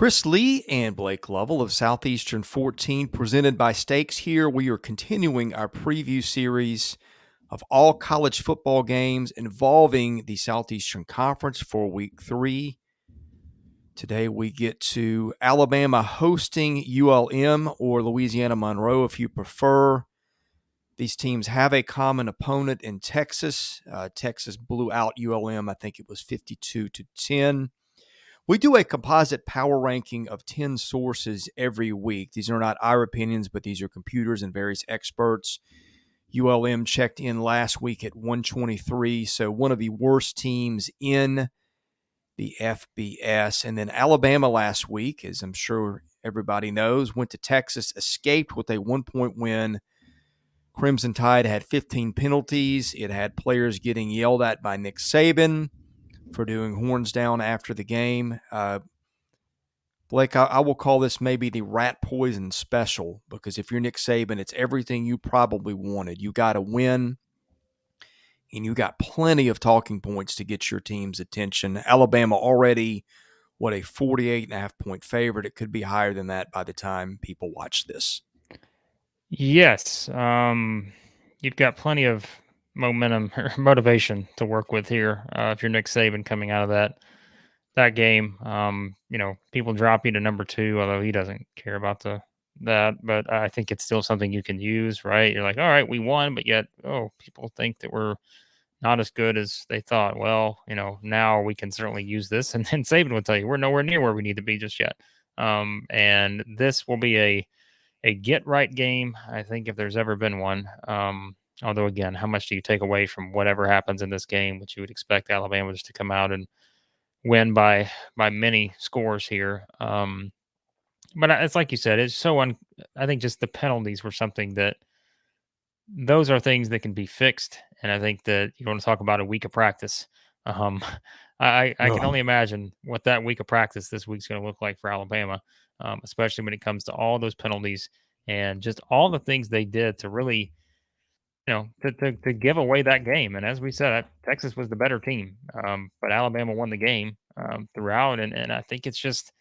Lee and Blake Lovell of Southeastern 14, presented by Stakes here. We are continuing our preview series of all college football games involving the Southeastern Conference for Week 3. Today we get to Alabama hosting ULM or Louisiana Monroe if you prefer. These teams have a common opponent in Texas. Texas blew out ULM, I think it was 52-10. We do a composite power ranking of 10 sources every week. These are not our opinions, but these are computers and various experts. ULM checked in last week at 123, so one of the worst teams in the FBS. And then Alabama last week, as I'm sure everybody knows, went to Texas, escaped with a 1-point win. Crimson Tide had 15 penalties. It had players getting yelled at by Nick Saban for doing horns down after the game. Blake, I will call this maybe the rat poison special, because if you're Nick Saban, it's everything you probably wanted. You got to win, and you got plenty of talking points to get your team's attention. Alabama already, a 48.5-point favorite. It could be higher than that by the time people watch this. Yes. You've got plenty of momentum or motivation to work with here. If you're Nick Saban coming out of that game, people drop you to number 2, although he doesn't care about that. But I think it's still something you can use, right? You're like, all right, we won, but yet, people think that we're not as good as they thought. Well, now we can certainly use this. And then Saban will tell you we're nowhere near where we need to be just yet. And this will be a get right game, I think, if there's ever been one. Although, again, how much do you take away from whatever happens in this game, which you would expect Alabama just to come out and win by many scores here. But it's like you said, it's so I think just the penalties were something that those are things that can be fixed. And I think that you want to talk about a week of practice. Um, I can only imagine what that week of practice this week's going to look like for Alabama, especially when it comes to all those penalties and just all the things they did to really, to give away that game. And as we said, Texas was the better team, but Alabama won the game throughout. And I think it's just,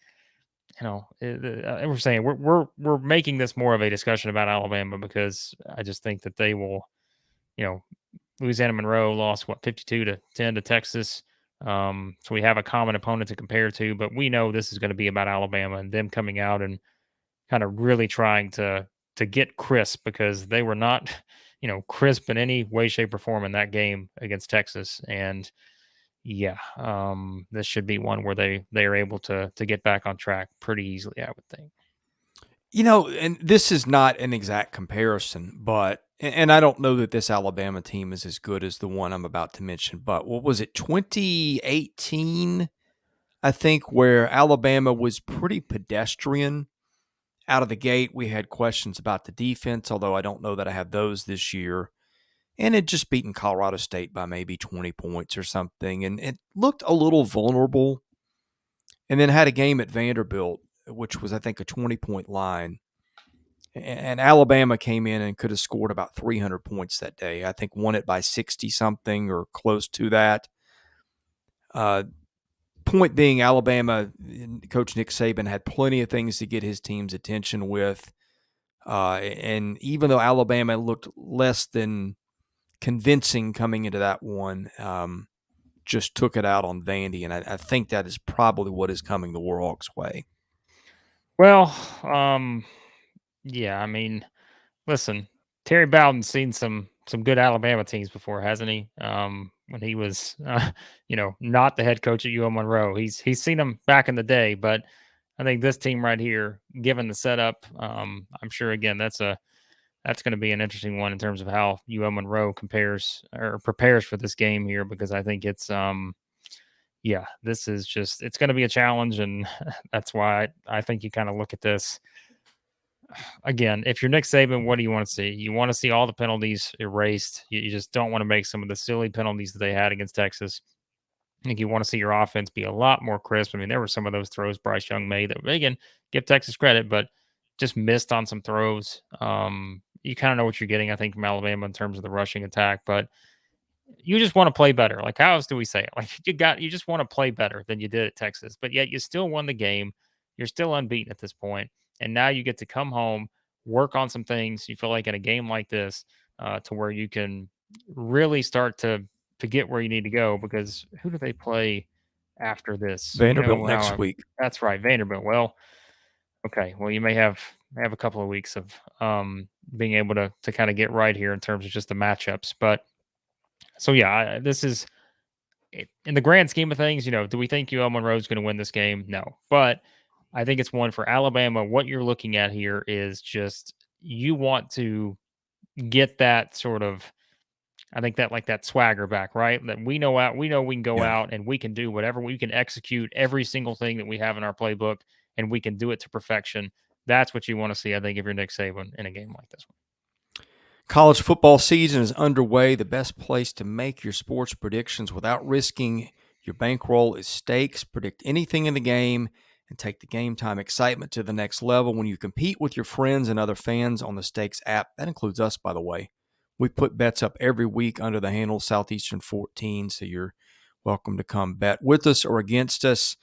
we're saying we're making this more of a discussion about Alabama because I just think that they will, Louisiana Monroe lost 52-10 to Texas. So we have a common opponent to compare to, but we know this is going to be about Alabama and them coming out and kind of really trying to get crisp because they were not, crisp in any way, shape, or form in that game against Texas. And yeah, this should be one where they are able to get back on track pretty easily, I would think. And this is not an exact comparison, but and I don't know that this Alabama team is as good as the one I'm about to mention, but what was it, 2018, I think, where Alabama was pretty pedestrian out of the gate. We had questions about the defense, although I don't know that I have those this year. And it just beaten Colorado State by maybe 20 points or something. And it looked a little vulnerable. And then had a game at Vanderbilt, which was, I think, a 20-point line. And Alabama came in and could have scored about 300 points that day. I think won it by 60-something or close to that. Point being, Alabama, Coach Nick Saban had plenty of things to get his team's attention with. And even though Alabama looked less than convincing coming into that one, just took it out on Vandy. And I think that is probably what is coming the Warhawks' way. Well, yeah, I mean, listen, Terry Bowden's seen some good Alabama teams before, hasn't he? When he was, not the head coach at UM Monroe, he's seen them back in the day. But I think this team right here, given the setup, I'm sure again that's going to be an interesting one in terms of how UM Monroe compares or prepares for this game here, because I think it's this is just it's going to be a challenge, and that's why I think you kind of look at this. Again, if you're Nick Saban, what do you want to see? You want to see all the penalties erased. You just don't want to make some of the silly penalties that they had against Texas. I think you want to see your offense be a lot more crisp. I mean, there were some of those throws Bryce Young made that, again, give Texas credit, but just missed on some throws. You kind of know what you're getting, I think, from Alabama in terms of the rushing attack, but you just want to play better. Like, how else do we say it? Like, you just want to play better than you did at Texas, but yet you still won the game. You're still unbeaten at this point, and now you get to come home, work on some things. You feel like in a game like this, to where you can really start to get where you need to go. Because who do they play after this? You Vanderbilt know how next week. that's right, Vanderbilt. Well, okay. Well, you may have a couple of weeks of being able to kind of get right here in terms of just the matchups. But so yeah, this is in the grand scheme of things. Do we think UL Monroe is going to win this game? No, but I think it's one for Alabama. What you're looking at here is just you want to get that sort of, I think that like that swagger back, right? That we know we can go Yeah. out and we can do whatever, we can execute every single thing that we have in our playbook, and we can do it to perfection. That's what you want to see, I think, if you're Nick Saban in a game like this one. College football season is underway. The best place to make your sports predictions without risking your bankroll is Stakes. Predict anything in the game and take the game time excitement to the next level when you compete with your friends and other fans on the Stakes app. That includes us, by the way. We put bets up every week under the handle Southeastern 14, so you're welcome to come bet with us or against us.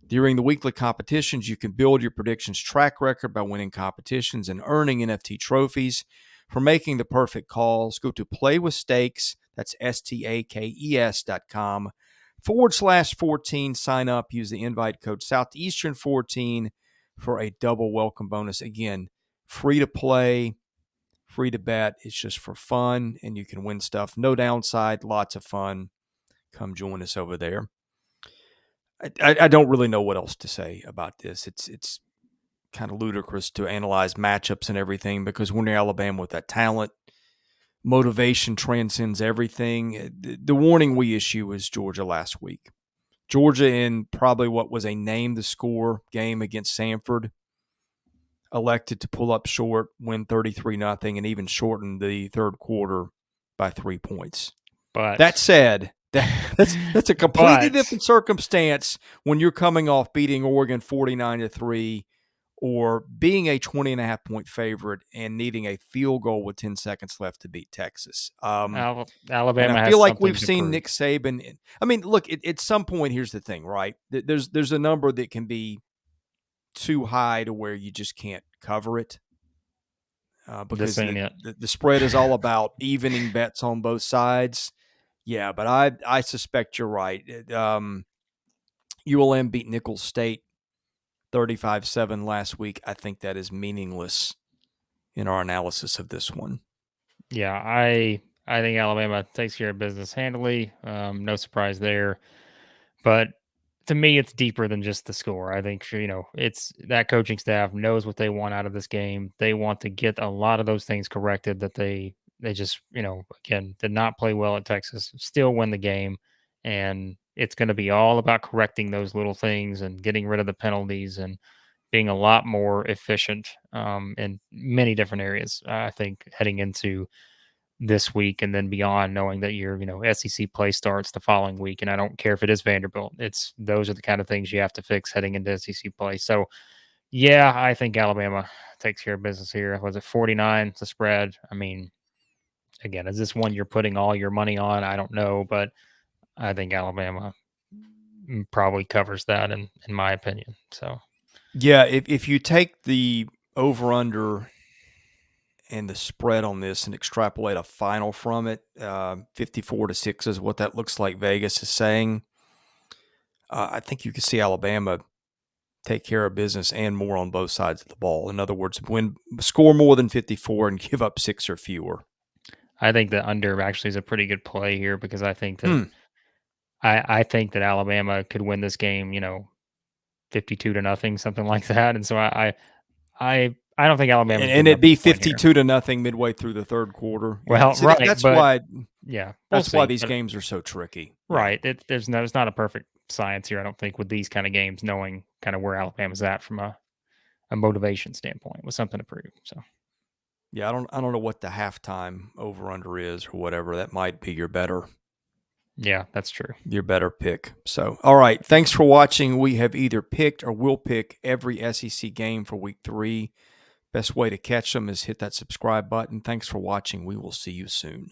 During the weekly competitions, you can build your predictions track record by winning competitions and earning NFT trophies. For making the perfect calls, go to playwithstakes, that's STAKES.com/14. Sign up, use the invite code Southeastern14 for a double welcome bonus. Again, free to play, free to bet. It's just for fun, and you can win stuff. No downside, lots of fun. Come join us over there. I don't really know what else to say about this. It's kind of ludicrous to analyze matchups and everything because when you're Alabama with that talent, motivation transcends everything. The warning we issue was Georgia last week. Georgia in probably what was a name the score game against Samford elected to pull up short, win 33-0, and even shorten the third quarter by 3 points. But that said, that's a completely different circumstance when you're coming off beating Oregon 49-3 or being a 20.5-point favorite and needing a field goal with 10 seconds left to beat Texas. Alabama and I has feel like something we've to seen prove. Nick Saban. I mean, look, at some point, here's the thing, right? There's a number that can be too high to where you just can't cover it. Because the spread is all about evening bets on both sides. Yeah, but I suspect you're right. ULM beat Nicholls State 35-7 last week. I think that is meaningless in our analysis of this one. Yeah, I think Alabama takes care of business handily. No surprise there. But to me, it's deeper than just the score. I think it's that coaching staff knows what they want out of this game. They want to get a lot of those things corrected that they just again did not play well at Texas. Still win the game, and it's going to be all about correcting those little things and getting rid of the penalties and being a lot more efficient in many different areas. I think heading into this week and then beyond, knowing that your SEC play starts the following week, and I don't care if it is Vanderbilt. Those are the kind of things you have to fix heading into SEC play. So yeah, I think Alabama takes care of business here. Was it 49 to spread? I mean, again, is this one you're putting all your money on? I don't know, but I think Alabama probably covers that in my opinion. So yeah, if you take the over under and the spread on this and extrapolate a final from it, 54-6 is what that looks like Vegas is saying. I think you can see Alabama take care of business and more on both sides of the ball. In other words, score more than 54 and give up 6 or fewer. I think the under actually is a pretty good play here because I think that I think that Alabama could win this game, 52-0, something like that. And so I don't think Alabama's good and enough it'd be to win here. 52-0 midway through the third quarter. Well, See, right, that's but why. yeah, That's why these games are so tricky. Right. It's not a perfect science here, I don't think, with these kind of games, knowing kind of where Alabama's at from a motivation standpoint with something to prove. So yeah, I don't know what the halftime over under is or whatever. That might be your better. Yeah, that's true. Your better pick. So, all right. Thanks for watching. We have either picked or will pick every SEC game for week 3. Best way to catch them is hit that subscribe button. Thanks for watching. We will see you soon.